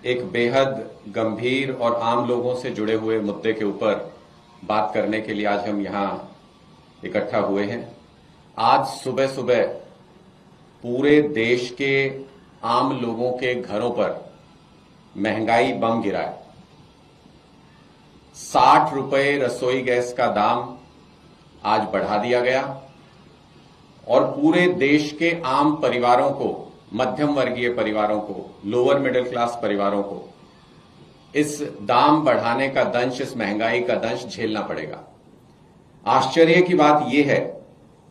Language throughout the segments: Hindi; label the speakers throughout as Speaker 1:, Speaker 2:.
Speaker 1: एक बेहद गंभीर और आम लोगों से जुड़े हुए मुद्दे के ऊपर बात करने के लिए आज हम यहां इकट्ठा हुए हैं। आज सुबह सुबह पूरे देश के आम लोगों के घरों पर महंगाई बम गिरा है। 60 रुपए रसोई गैस का दाम आज बढ़ा दिया गया और पूरे देश के आम परिवारों को, मध्यम वर्गीय परिवारों को, लोअर मिडिल क्लास परिवारों को इस दाम बढ़ाने का दंश, इस महंगाई का दंश झेलना पड़ेगा। आश्चर्य की बात यह है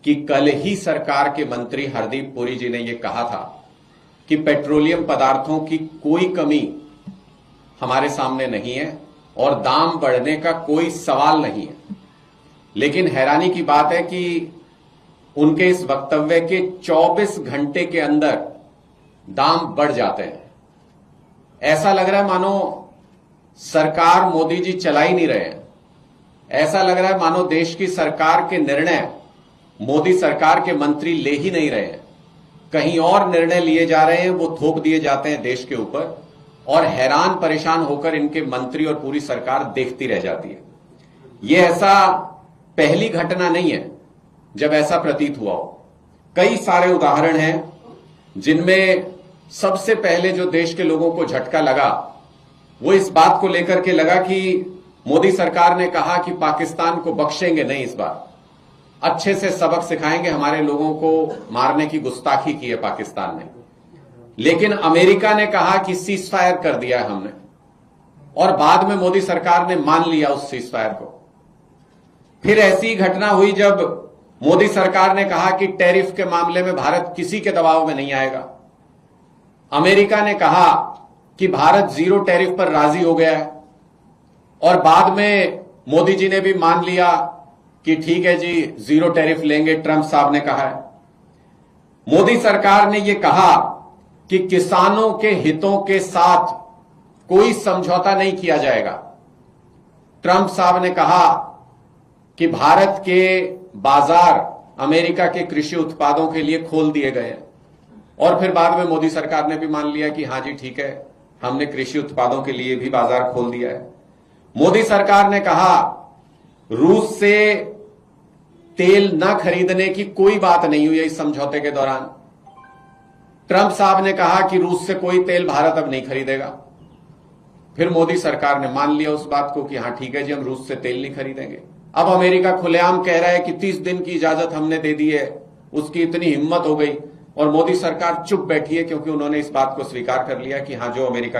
Speaker 1: कि कल ही सरकार के मंत्री हरदीप पुरी जी ने यह कहा था कि पेट्रोलियम पदार्थों की कोई कमी हमारे सामने नहीं है और दाम बढ़ने का कोई सवाल नहीं है। लेकिन हैरानी की बात है कि उनके इस वक्तव्य के 24 घंटे के अंदर दाम बढ़ जाते हैं। ऐसा लग रहा है मानो सरकार मोदी जी चला ही नहीं रहे हैं। ऐसा लग रहा है मानो देश की सरकार के निर्णय मोदी सरकार के मंत्री ले ही नहीं रहे हैं। कहीं और निर्णय लिए जा रहे हैं, वो थोप दिए जाते हैं देश के ऊपर और हैरान परेशान होकर इनके मंत्री और पूरी सरकार देखती रह जाती है। यह ऐसा पहली घटना नहीं है जब ऐसा प्रतीत हुआ हो। कई सारे उदाहरण हैं जिनमें सबसे पहले जो देश के लोगों को झटका लगा वो इस बात को लेकर के लगा कि मोदी सरकार ने कहा कि पाकिस्तान को बख्शेंगे नहीं, इस बार अच्छे से सबक सिखाएंगे, हमारे लोगों को मारने की गुस्ताखी की है पाकिस्तान ने। लेकिन अमेरिका ने कहा कि सीज फायर कर दिया है हमने, और बाद में मोदी सरकार ने मान लिया उस सीज फायर को। फिर ऐसी घटना हुई जब मोदी सरकार ने कहा कि टैरिफ के मामले में भारत किसी के दबाव में नहीं आएगा। अमेरिका ने कहा कि भारत जीरो टैरिफ पर राजी हो गया है और बाद में मोदी जी ने भी मान लिया कि ठीक है जी, जीरो टैरिफ लेंगे, ट्रंप साहब ने कहा है। मोदी सरकार ने यह कहा कि किसानों के हितों के साथ कोई समझौता नहीं किया जाएगा। ट्रंप साहब ने कहा कि भारत के बाजार अमेरिका के कृषि उत्पादों के लिए खोल दिए गए हैं और फिर बाद में मोदी सरकार ने भी मान लिया कि हां जी ठीक है, हमने कृषि उत्पादों के लिए भी बाजार खोल दिया है। मोदी सरकार ने कहा रूस से तेल न खरीदने की कोई बात नहीं हुई इस समझौते के दौरान। ट्रंप साहब ने कहा कि रूस से कोई तेल भारत अब नहीं खरीदेगा। फिर मोदी सरकार ने मान लिया उस बात को कि हां ठीक है जी, हम रूस से तेल नहीं खरीदेंगे। अब अमेरिका खुलेआम कह रहा है कि 30 दिन की इजाजत हमने दे दी है। उसकी इतनी हिम्मत हो गई और मोदी सरकार चुप बैठी है क्योंकि उन्होंने इस बात को स्वीकार कर लिया कि हां, जो अमेरिका